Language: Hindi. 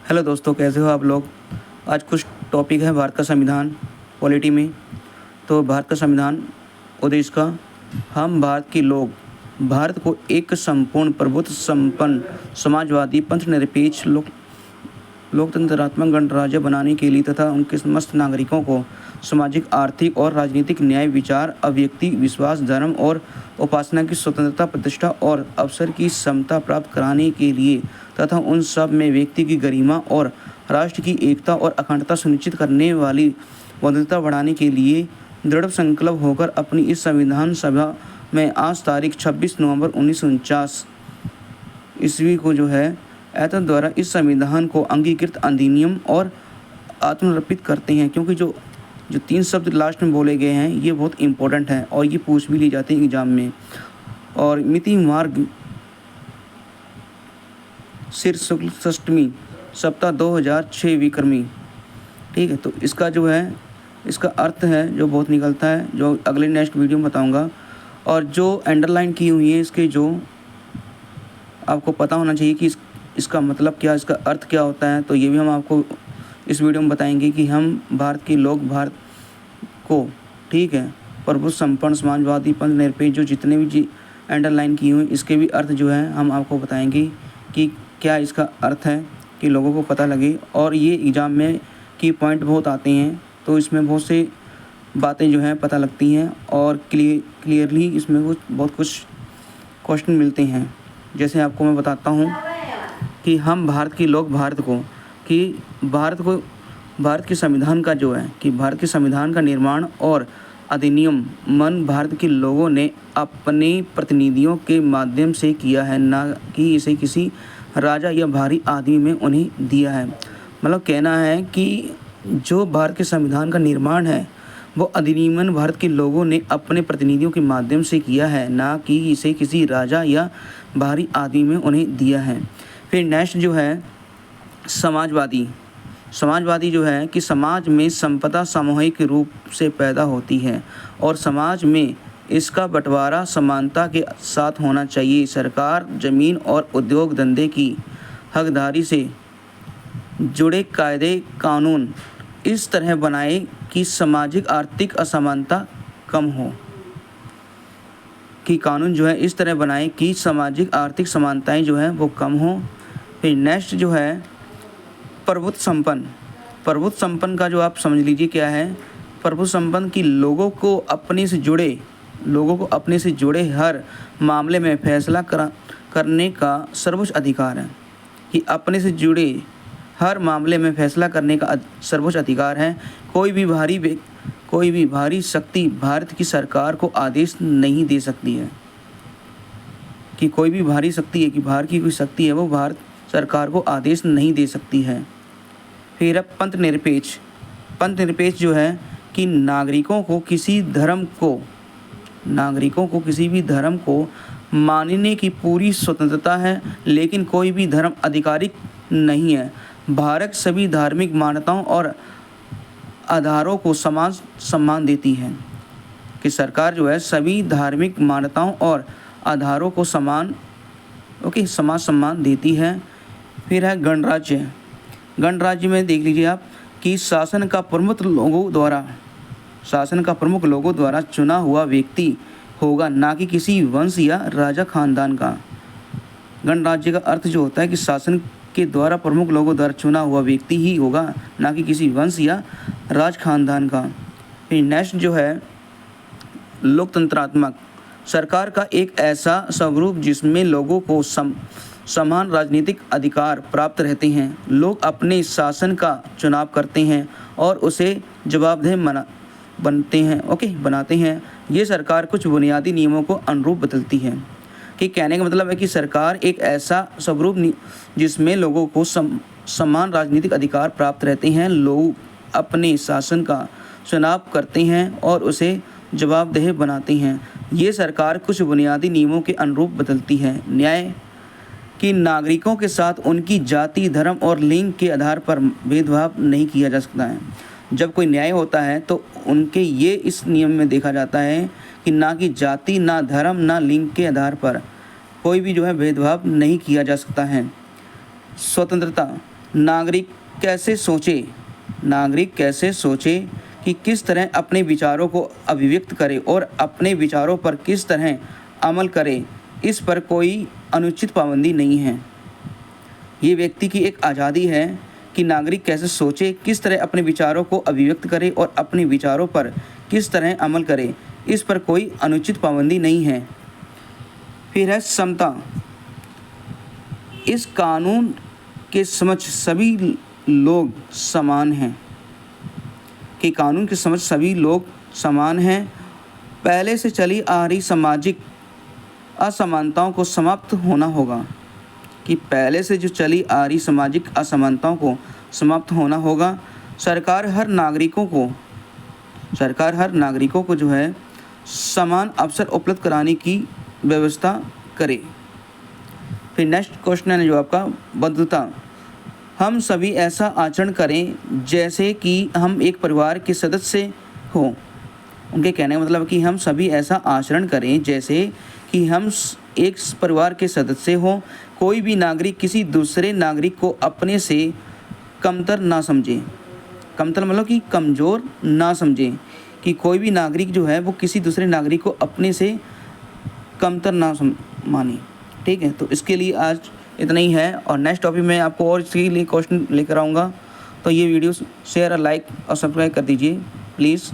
हेलो दोस्तों, कैसे हो आप लोग। आज कुछ टॉपिक है भारत का संविधान पॉलिटी में। तो भारत का संविधान उद्देश्य का हम भारत के लोग भारत को एक संपूर्ण प्रभुत्व संपन्न समाजवादी पंथ निरपेक्ष लोकतंत्रात्मक गणराज्य बनाने के लिए तथा उनके समस्त नागरिकों को सामाजिक, आर्थिक और राजनीतिक न्याय, विचार, अभिव्यक्ति, विश्वास, धर्म और उपासना की स्वतंत्रता, प्रतिष्ठा और अवसर की समता प्राप्त कराने के लिए तथा उन सब में व्यक्ति की गरिमा और राष्ट्र की एकता और अखंडता सुनिश्चित करने वाली बद्धता बढ़ाने के लिए दृढ़ संकल्प होकर अपनी इस संविधान सभा में आज तारीख 26 नवंबर 1949 ईस्वी को जो है ऐतद द्वारा इस संविधान को अंगीकृत अधिनियम और आत्मनिर्पित करते हैं। क्योंकि जो 3 शब्द लास्ट में बोले गए हैं ये बहुत इंपॉर्टेंट हैं और ये पूछ भी ली जाती है एग्जाम में। और मिति मार्ग सिर शुक्ल षष्टमी सप्ताह 2006 विक्रमी। ठीक है, तो इसका जो है इसका अर्थ है जो बहुत निकलता है, जो अगले नेक्स्ट वीडियो में बताऊंगा। और जो अंडरलाइन की हुई है इसके जो आपको पता होना चाहिए कि इसका मतलब क्या, इसका अर्थ क्या होता है, तो ये भी हम आपको इस वीडियो में बताएंगे कि हम भारत के लोग भारत को, ठीक है, प्रभुत्व संपन्न समाजवादी पंथ निरपेक्ष जो जितने भी अंडरलाइन की हुई इसके भी अर्थ जो है हम आपको बताएंगे कि क्या इसका अर्थ है, कि लोगों को पता लगे। और ये एग्ज़ाम में की पॉइंट बहुत आते हैं तो इसमें बहुत से बातें जो हैं पता लगती हैं और क्लियरली इसमें बहुत कुछ क्वेश्चन मिलते हैं। जैसे आपको मैं बताता हूँ कि हम भारत के लोग भारत के संविधान का जो है कि भारत के संविधान का निर्माण और अधिनियम भारत के लोगों ने अपने प्रतिनिधियों के माध्यम से किया है, ना कि इसे किसी राजा या भारी आदमी में उन्हें दिया है। मतलब कहना है कि जो भारत के संविधान का निर्माण है वो अधिनियम भारत के लोगों ने अपने प्रतिनिधियों के माध्यम से किया है, ना कि इसे किसी राजा या भारी आदमी में उन्हें दिया है। फिर नेक्स्ट जो है समाजवादी जो है कि समाज में संपदा सामूहिक रूप से पैदा होती है और समाज में इसका बंटवारा समानता के साथ होना चाहिए। सरकार जमीन और उद्योग धंधे की हकदारी से जुड़े कायदे कानून इस तरह बनाए कि सामाजिक आर्थिक असमानता कम हो, कि कानून जो है इस तरह बनाए कि सामाजिक आर्थिक समानताएं जो है वो कम हो। फिर नेक्स्ट जो है प्रभुत्व संपन्न का जो आप समझ लीजिए क्या है। प्रभुत्व संपन्न की लोगों को अपने से जुड़े हर मामले में फैसला करने का सर्वोच्च अधिकार है, कि अपने से जुड़े हर मामले में फैसला करने का सर्वोच्च अधिकार है। कोई भी भारी शक्ति भारत की सरकार को आदेश नहीं दे सकती है, कि कोई भी भारी शक्ति है, कि बाहर की कोई शक्ति है वो भारत सरकार को आदेश नहीं दे सकती है। फिर पंथ निरपेक्ष जो है कि नागरिकों को किसी भी धर्म को मानने की पूरी स्वतंत्रता है, लेकिन कोई भी धर्म आधिकारिक नहीं है। भारत सभी धार्मिक मान्यताओं और आधारों को समान सम्मान देती है, कि सरकार जो है सभी धार्मिक मान्यताओं और आधारों को समान सम्मान देती है। फिर है गणराज्य में देख लीजिए आप कि शासन का प्रमुख लोगों द्वारा चुना हुआ व्यक्ति होगा, ना कि किसी वंश या राजा खानदान का। गणराज्य का अर्थ जो होता है कि शासन के द्वारा प्रमुख लोगों द्वारा चुना हुआ व्यक्ति ही होगा, ना कि किसी वंश या राज खानदान का। फिर नेक्स्ट जो है लोकतंत्रात्मक, सरकार का एक ऐसा स्वरूप जिसमें लोगों को समान राजनीतिक अधिकार प्राप्त रहते हैं। लोग अपने शासन का चुनाव करते हैं और उसे जवाबदेह बनाते हैं। ये सरकार कुछ बुनियादी नियमों को अनुरूप बदलती है, कि कहने का मतलब है कि सरकार एक ऐसा स्वरूप जिसमें लोगों को समान राजनीतिक अधिकार प्राप्त रहते हैं। लोग अपने शासन का चुनाव करते हैं और उसे जवाबदेह बनाते हैं। ये सरकार कुछ बुनियादी नियमों के अनुरूप बदलती है। न्याय कि नागरिकों के साथ उनकी जाति, धर्म और लिंग के आधार पर भेदभाव नहीं किया जा सकता है। जब कोई न्याय होता है तो उनके ये इस नियम में देखा जाता है कि ना कि जाति, ना धर्म, ना लिंग के आधार पर कोई भी जो है भेदभाव नहीं किया जा सकता है। स्वतंत्रता नागरिक कैसे सोचे कि किस तरह अपने विचारों को अभिव्यक्त करे और अपने विचारों पर किस तरह अमल करे, इस पर कोई अनुचित पाबंदी नहीं है। ये व्यक्ति की एक आज़ादी है कि नागरिक कैसे सोचे, किस तरह अपने विचारों को अभिव्यक्त करे और अपने विचारों पर किस तरह अमल करे, इस पर कोई अनुचित पाबंदी नहीं है। फिर है समता। इस कानून के समक्ष सभी लोग समान हैं, कि कानून के समक्ष सभी लोग समान हैं। पहले से चली आ रही सामाजिक असमानताओं को समाप्त होना होगा, कि पहले से जो चली आ रही सामाजिक असमानताओं को समाप्त होना होगा। सरकार हर नागरिकों को जो है समान अवसर उपलब्ध कराने की व्यवस्था करे। फिर नेक्स्ट क्वेश्चन है जो आपका बद्धता। हम सभी ऐसा आचरण करें जैसे कि हम एक परिवार के सदस्य हों। उनके कहने का मतलब कि हम सभी ऐसा आचरण करें जैसे कि हम एक परिवार के सदस्य हों। कोई भी नागरिक किसी दूसरे नागरिक को अपने से कमतर ना समझे। कमतर मतलब कि कमज़ोर ना समझे, कि कोई भी नागरिक जो है वो किसी दूसरे नागरिक को अपने से कमतर ना माने। ठीक है, तो इसके लिए आज इतना ही है, और नेक्स्ट टॉपिक में आपको और इसके लिए क्वेश्चन लेकर आऊँगा। तो ये वीडियो शेयर और लाइक और सब्सक्राइब कर दीजिए प्लीज़।